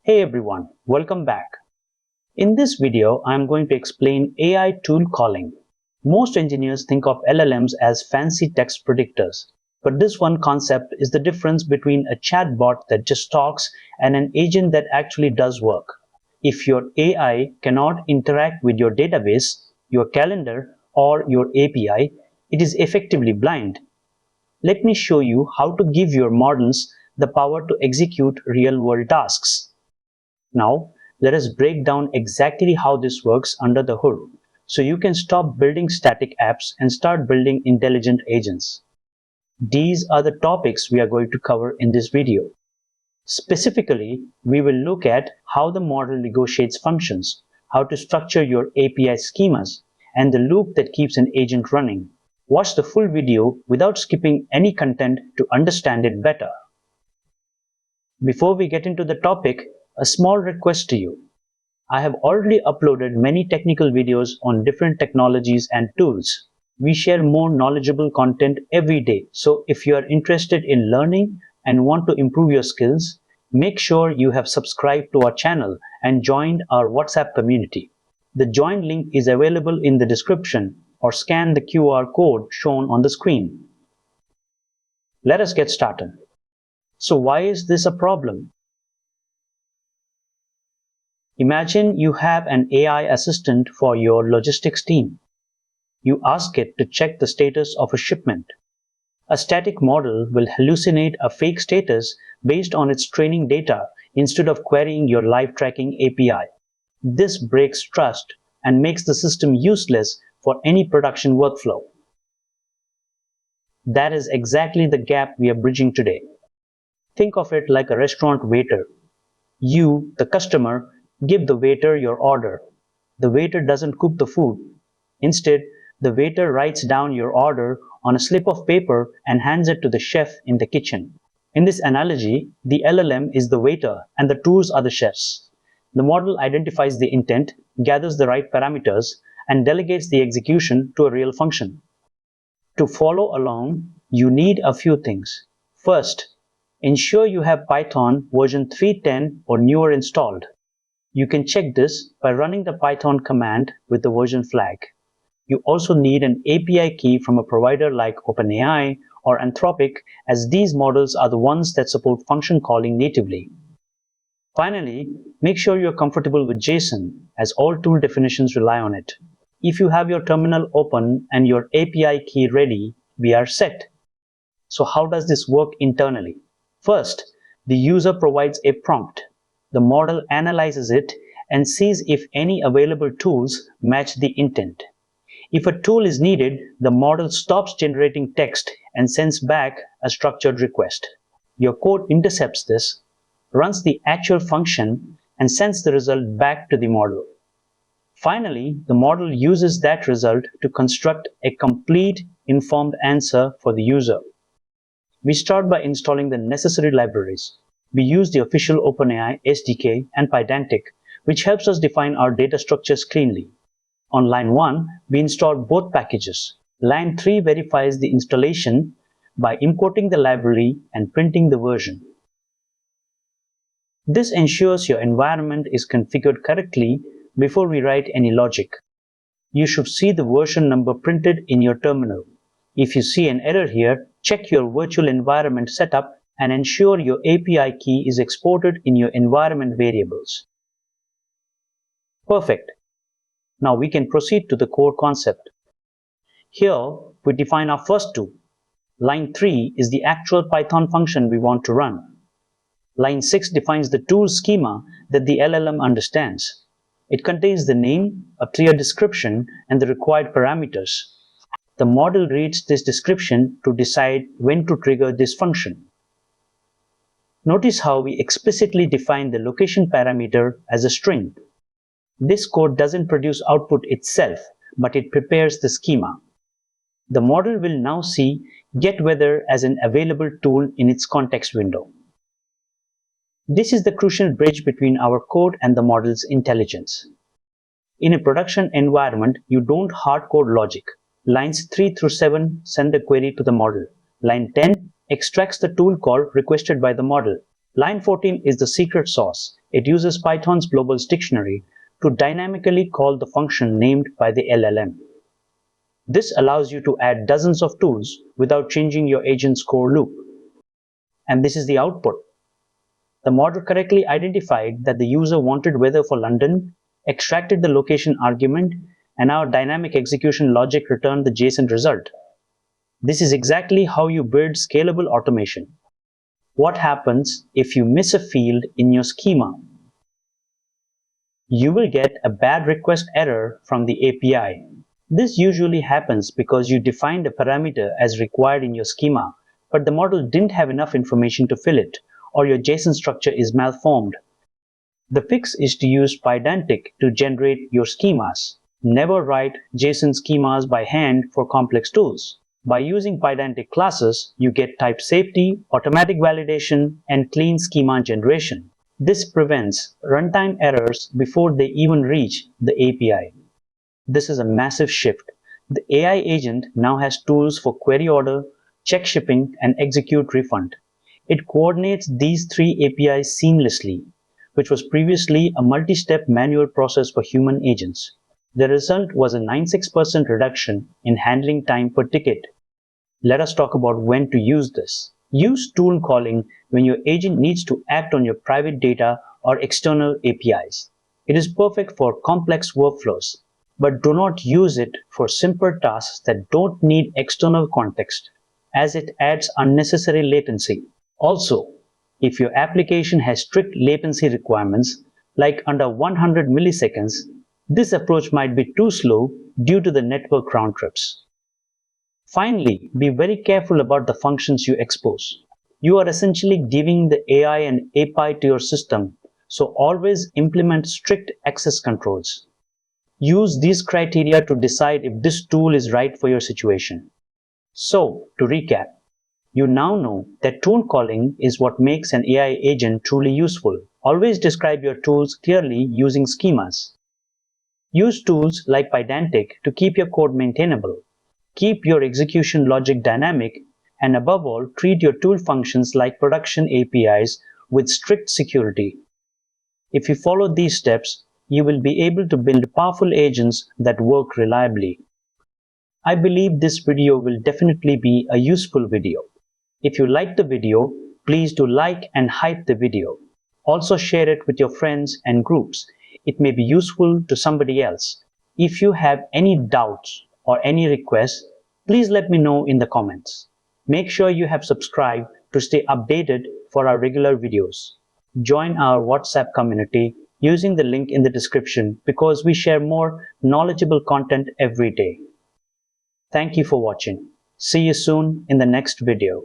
Hey everyone, welcome back. In this video, I am going to explain AI tool calling. Most engineers think of LLMs as fancy text predictors, but this one concept is the difference between a chatbot that just talks and an agent that actually does work. If your AI cannot interact with your database, your calendar, or your API, it is effectively blind. Let me show you how to give your models the power to execute real-world tasks. Now, let us break down exactly how this works under the hood, so you can stop building static apps and start building intelligent agents. These are the topics we are going to cover in this video. Specifically, we will look at how the model negotiates functions, how to structure your API schemas, and the loop that keeps an agent running. Watch the full video without skipping any content to understand it better. Before we get into the topic, a small request to you. I have already uploaded many technical videos on different technologies and tools. We share more knowledgeable content every day, so if you are interested in learning and want to improve your skills, make sure you have subscribed to our channel and joined our WhatsApp community. The join link is available in the description or scan the QR code shown on the screen. Let us get started. So why is this a problem? Imagine you have an AI assistant for your logistics team. You ask it to check the status of a shipment. A static model will hallucinate a fake status based on its training data instead of querying your live tracking API. This breaks trust and makes the system useless for any production workflow. That is exactly the gap we are bridging today. Think of it like a restaurant waiter. You, the customer, give the waiter your order. The waiter doesn't cook the food. Instead, the waiter writes down your order on a slip of paper and hands it to the chef in the kitchen. In this analogy, the LLM is the waiter and the tools are the chefs. The model identifies the intent, gathers the right parameters, and delegates the execution to a real function. To follow along, you need a few things. First, ensure you have Python version 3.10 or newer installed. You can check this by running the Python command with the version flag. You also need an API key from a provider like OpenAI or Anthropic, as these models are the ones that support function calling natively. Finally, make sure you're comfortable with JSON, as all tool definitions rely on it. If you have your terminal open and your API key ready, we are set. So how does this work internally? First, the user provides a prompt. The model analyzes it and sees if any available tools match the intent. If a tool is needed, the model stops generating text and sends back a structured request. Your code intercepts this, runs the actual function, and sends the result back to the model. Finally, the model uses that result to construct a complete, informed answer for the user. We start by installing the necessary libraries. We use the official OpenAI SDK and Pydantic, which helps us define our data structures cleanly. On line 1, we install both packages. Line 3 verifies the installation by importing the library and printing the version. This ensures your environment is configured correctly before we write any logic. You should see the version number printed in your terminal. If you see an error here, check your virtual environment setup and ensure your API key is exported in your environment variables. Perfect. Now we can proceed to the core concept. Here, we define our first tool. Line 3 is the actual Python function we want to run. Line 6 defines the tool schema that the LLM understands. It contains the name, a clear description, and the required parameters. The model reads this description to decide when to trigger this function. Notice how we explicitly define the location parameter as a string. This code doesn't produce output itself, but it prepares the schema. The model will now see getWeather as an available tool in its context window. This is the crucial bridge between our code and the model's intelligence. In a production environment, you don't hard-code logic. Lines 3 through 7 send the query to the model. Line 10 extracts the tool call requested by the model. Line 14 is the secret sauce. It uses Python's globals dictionary to dynamically call the function named by the LLM. This allows you to add dozens of tools without changing your agent's core loop. And this is the output. The model correctly identified that the user wanted weather for London, extracted the location argument, and our dynamic execution logic returned the JSON result. This is exactly how you build scalable automation. What happens if you miss a field in your schema? You will get a bad request error from the API. This usually happens because you defined a parameter as required in your schema, but the model didn't have enough information to fill it, or your JSON structure is malformed. The fix is to use Pydantic to generate your schemas. Never write JSON schemas by hand for complex tools. By using Pydantic classes, you get type safety, automatic validation, and clean schema generation. This prevents runtime errors before they even reach the API. This is a massive shift. The AI agent now has tools for query order, check shipping, and execute refund. It coordinates these three APIs seamlessly, which was previously a multi-step manual process for human agents. The result was a 96% reduction in handling time per ticket. Let us talk about when to use this. Use tool calling when your agent needs to act on your private data or external APIs. It is perfect for complex workflows, but do not use it for simple tasks that don't need external context, as it adds unnecessary latency. Also, if your application has strict latency requirements, like under 100 milliseconds, this approach might be too slow due to the network round trips. Finally, be very careful about the functions you expose. You are essentially giving the AI an API to your system, so always implement strict access controls. Use these criteria to decide if this tool is right for your situation. So, to recap, you now know that tool calling is what makes an AI agent truly useful. Always describe your tools clearly using schemas. Use tools like Pydantic to keep your code maintainable. Keep your execution logic dynamic, and above all, treat your tool functions like production APIs with strict security. If you follow these steps, you will be able to build powerful agents that work reliably. I believe this video will definitely be a useful video. If you liked the video, please do like and hype the video. Also share it with your friends and groups. It may be useful to somebody else. If you have any doubts or any requests, please let me know in the comments. Make sure you have subscribed to stay updated for our regular videos. Join our WhatsApp community using the link in the description because we share more knowledgeable content every day. Thank you for watching. See you soon in the next video.